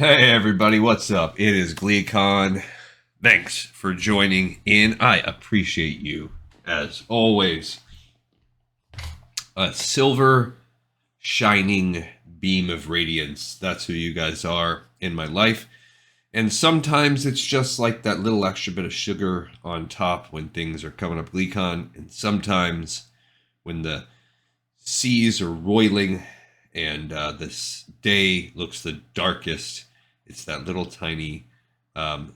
Hey everybody, what's up? It is GleeCon. Thanks for joining in. I appreciate you as always. A silver shining beam of radiance. That's who you guys are in my life. And sometimes it's just like that little extra bit of sugar on top when things are coming up GleeCon. And sometimes when the seas are roiling and this day looks the darkest, it's that little tiny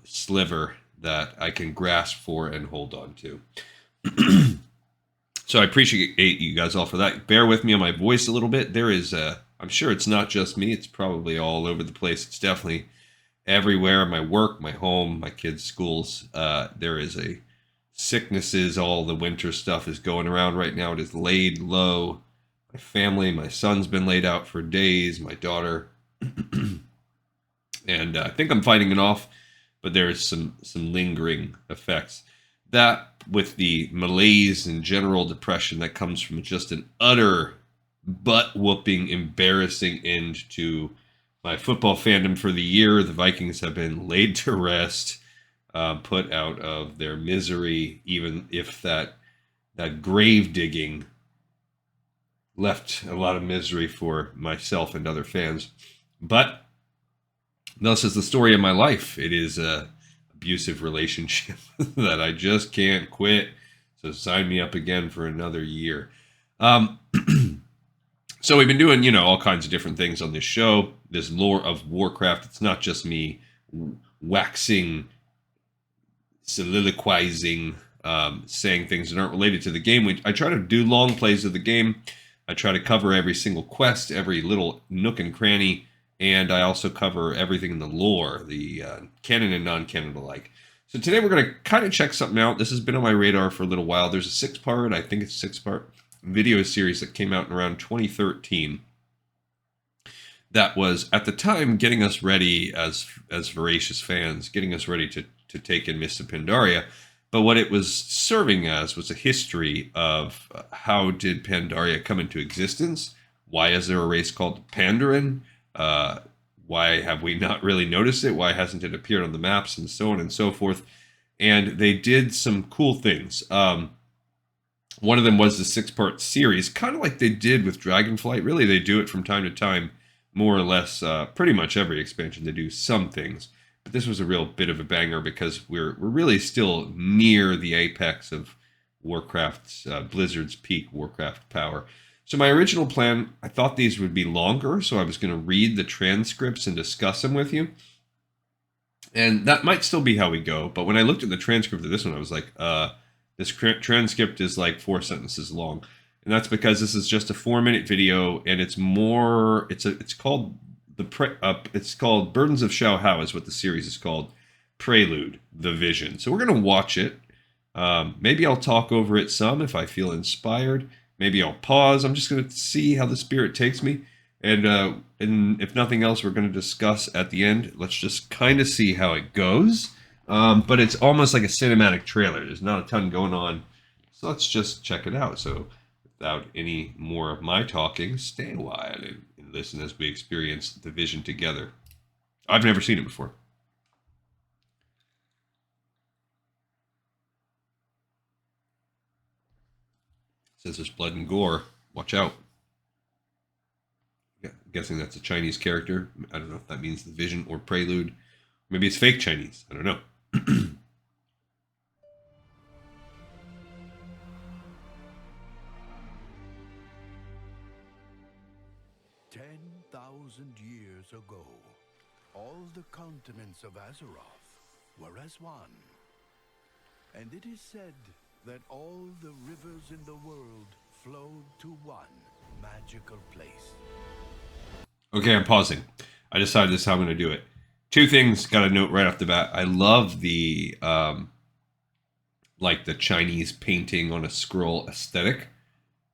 sliver that I can grasp for and hold on to. So I appreciate you guys all for that. Bear with me on my voice a little bit. There is I'm sure it's not just me. It's probably all over the place. It's definitely everywhere. My work, my home, my kids' schools. There is a sicknesses. All the winter stuff is going around right now. It is laid low. My family, my son's been laid out for days. My daughter. And I think I'm fighting it off, but there's some lingering effects. That with the malaise and general depression that comes from just an utter butt-whooping, embarrassing end to my football fandom for the year. The Vikings have been laid to rest, put out of their misery, even if that grave digging left a lot of misery for myself and other fans. But thus is the story of my life. It is a abusive relationship that I just can't quit. So sign me up again for another year. So we've been doing, all kinds of different things on this show. This lore of Warcraft. It's not just me waxing, soliloquizing, saying things that aren't related to the game. I try to do long plays of the game. I try to cover every single quest, every little nook and cranny. And I also cover everything in the lore, the canon and non-canon alike. So today we're going to kind of check something out. This has been on my radar for a little while. There's a six-part video series that came out in around 2013 that was, at the time, getting us ready as voracious fans, getting us ready to take in Mists of Pandaria. But what it was serving as was a history of how did Pandaria come into existence? Why is there a race called Pandarin? Why have we not really noticed it? Why hasn't it appeared on the maps, and so on and so forth? And they did some cool things. One of them was the six-part series, kind of like they did with Dragonflight. Really, they do it from time to time, more or less. Pretty much every expansion, they do some things. But this was a real bit of a banger because we're really still near the apex of Warcraft's, Blizzard's peak Warcraft power. So my original plan, I thought these would be longer, so I was going to read the transcripts and discuss them with you. And that might still be how we go, but when I looked at the transcript of this one, I was like, this transcript is like 4 sentences long. And that's because this is just a 4-minute video, and it's called Burdens of Shaohao is what the series is called. Prelude, the Vision. So we're going to watch it. Maybe I'll talk over it some if I feel inspired. Maybe I'll pause. I'm just going to see how the spirit takes me. And if nothing else, we're going to discuss at the end. Let's just kind of see how it goes. But it's almost like a cinematic trailer. There's not a ton going on. So let's just check it out. So without any more of my talking, stay a while and listen as we experience the vision together. I've never seen it before. Says there's blood and gore. Watch out. Yeah, I'm guessing that's a Chinese character. I don't know if that means the vision or prelude. Maybe it's fake Chinese. I don't know. 10,000 years ago, all the continents of Azeroth were as one. And it is said that all the rivers in the world flowed to one magical place. Okay, I'm pausing. I decided this is how I'm going to do it. Two things got to note right off the bat. I love the like the Chinese painting on a scroll aesthetic.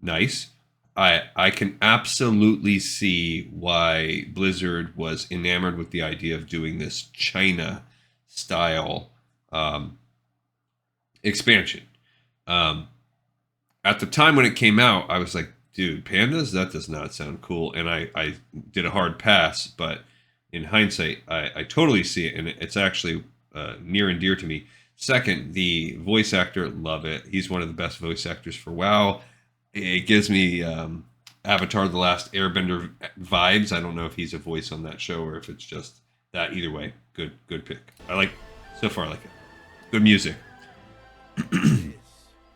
Nice. I can absolutely see why Blizzard was enamored with the idea of doing this China style expansion. At the time when it came out, I was like, dude, pandas? That does not sound cool. And I did a hard pass. But in hindsight, I totally see it, and it's actually near and dear to me. Second, the voice actor, love it. He's one of the best voice actors for WoW. It gives me Avatar: The Last Airbender vibes. I don't know if he's a voice on that show or if it's just that. Either way, good pick. I like so far. I like it. Good music. This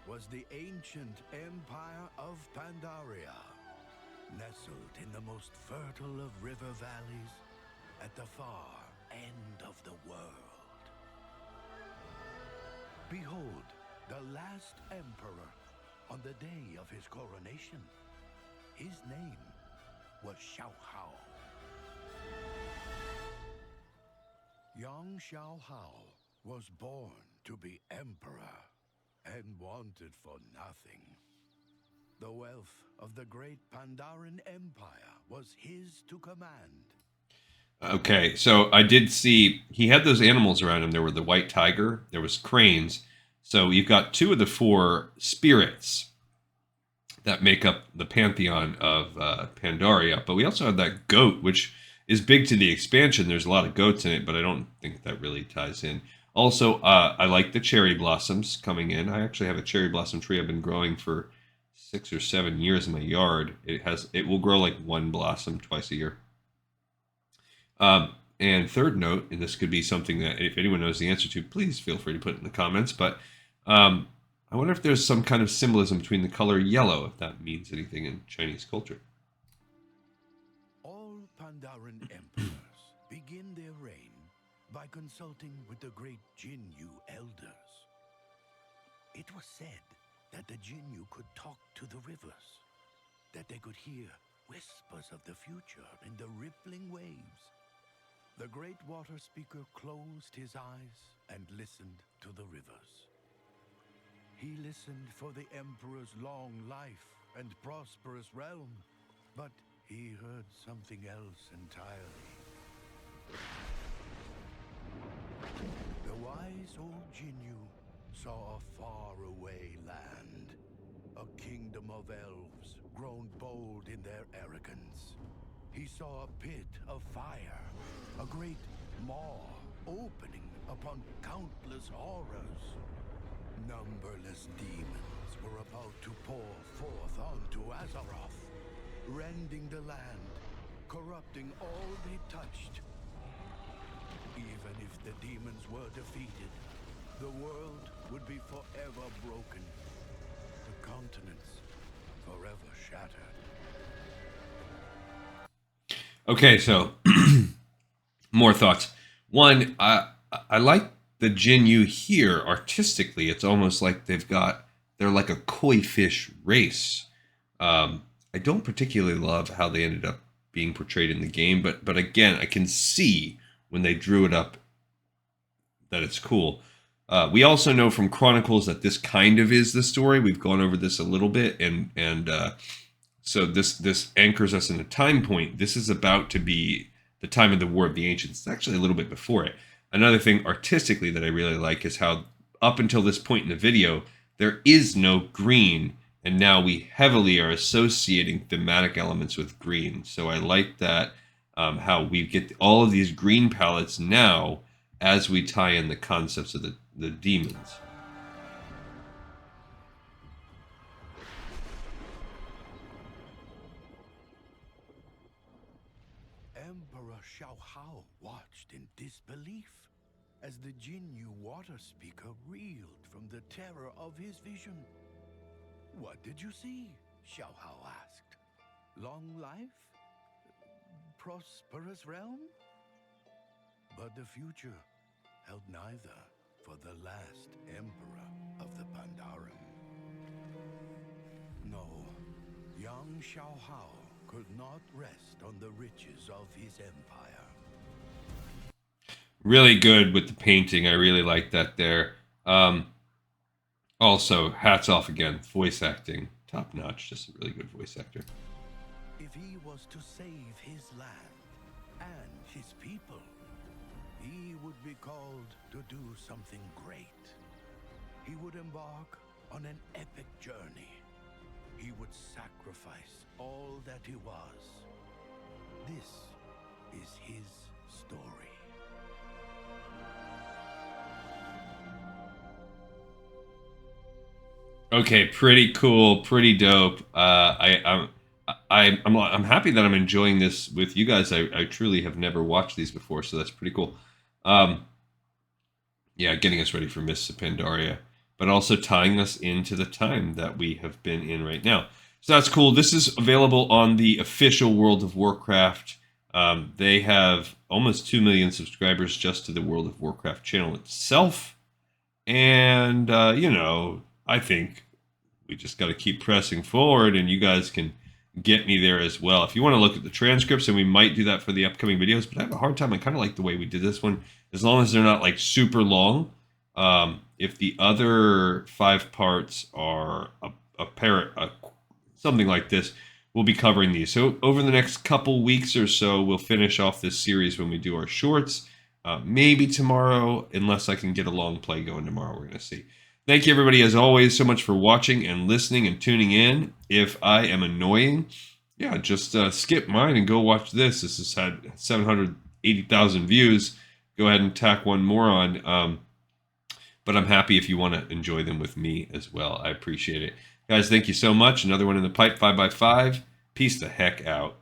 was the ancient empire of Pandaria, nestled in the most fertile of river valleys at the far end of the world. Behold, the last emperor on the day of his coronation. His name was Shaohao. Young Shaohao was born to be emperor and wanted for nothing. The wealth of the great Pandaren Empire was his to command. Okay, so I did see he had those animals around him. There were the white tiger, there was cranes. So you've got two of the four spirits that make up the pantheon of Pandaria. But we also have that goat, which is big to the expansion. There's a lot of goats in it, but I don't think that really ties in. Also, I like the cherry blossoms coming in. I actually have a cherry blossom tree I've been growing for 6 or 7 years in my yard. It will grow like one blossom twice a year. And third note, and this could be something that if anyone knows the answer to, please feel free to put it in the comments. But I wonder if there's some kind of symbolism between the color yellow, if that means anything in Chinese culture. All Pandaren emperors begin their reign by consulting with the great Jinyu elders. It was said that the Jinyu could talk to the rivers, that they could hear whispers of the future in the rippling waves. The great water speaker closed his eyes and listened to the rivers. He listened for the emperor's long life and prosperous realm, but he heard something else entirely. The wise old Jinyu saw a faraway land, a kingdom of elves grown bold in their arrogance. He saw a pit of fire, a great maw opening upon countless horrors. Numberless demons were about to pour forth onto Azeroth, rending the land, corrupting all they touched. Even if the demons were defeated, the world would be forever broken, the continents forever shattered. Okay, so more thoughts. One, I like the Jinyu here artistically. It's almost like they're like a koi fish race. I don't particularly love how they ended up being portrayed in the game, but again, I can see when they drew it up that it's cool. We also know from Chronicles that this kind of is the story. We've gone over this a little bit, and so this anchors us in a time point. This is about to be the time of the War of the Ancients. It's actually a little bit before it. Another thing artistically that I really like is how up until this point in the video, there is no green, and now we heavily are associating thematic elements with green. So I like that, how we get all of these green palettes now as we tie in the concepts of the demons. Emperor Shaohao watched in disbelief as the Jinyu water speaker reeled from the terror of his vision. "What did you see?" Shaohao asked. "Long life? Prosperous realm?" But the future held neither for the last emperor of the Pandaren. No, young Shaohao could not rest on the riches of his empire. Really good with the painting. I really like that there. Also, hats off again. Voice acting, top notch. Just a really good voice actor. If he was to save his land and his people, he would be called to do something great. He would embark on an epic journey. He would sacrifice all that he was. This is his story. Okay, pretty cool, pretty dope. I'm happy that I'm enjoying this with you guys. I truly have never watched these before, so that's pretty cool. Um, yeah, getting us ready for Mists of Pandaria, but also tying us into the time that we have been in right now. So that's cool. This is available on the official World of Warcraft. They have almost 2 million subscribers just to the World of Warcraft channel itself. And, I think we just got to keep pressing forward, and you guys can get me there as well. If you want to look at the transcripts, and we might do that for the upcoming videos, but I have a hard time. I kind of like the way we did this one, as long as they're not like super long. If the other 5 parts are something like this, we'll be covering these. So over the next couple weeks or so, we'll finish off this series when we do our shorts. Maybe tomorrow, unless I can get a long play going tomorrow. We're going to see. Thank you, everybody, as always, so much for watching and listening and tuning in. If I am annoying, yeah, just skip mine and go watch this. This has had 780,000 views. Go ahead and tack one more on. But I'm happy if you want to enjoy them with me as well. I appreciate it. Guys, thank you so much. Another one in the pipe, 5x5. Peace the heck out.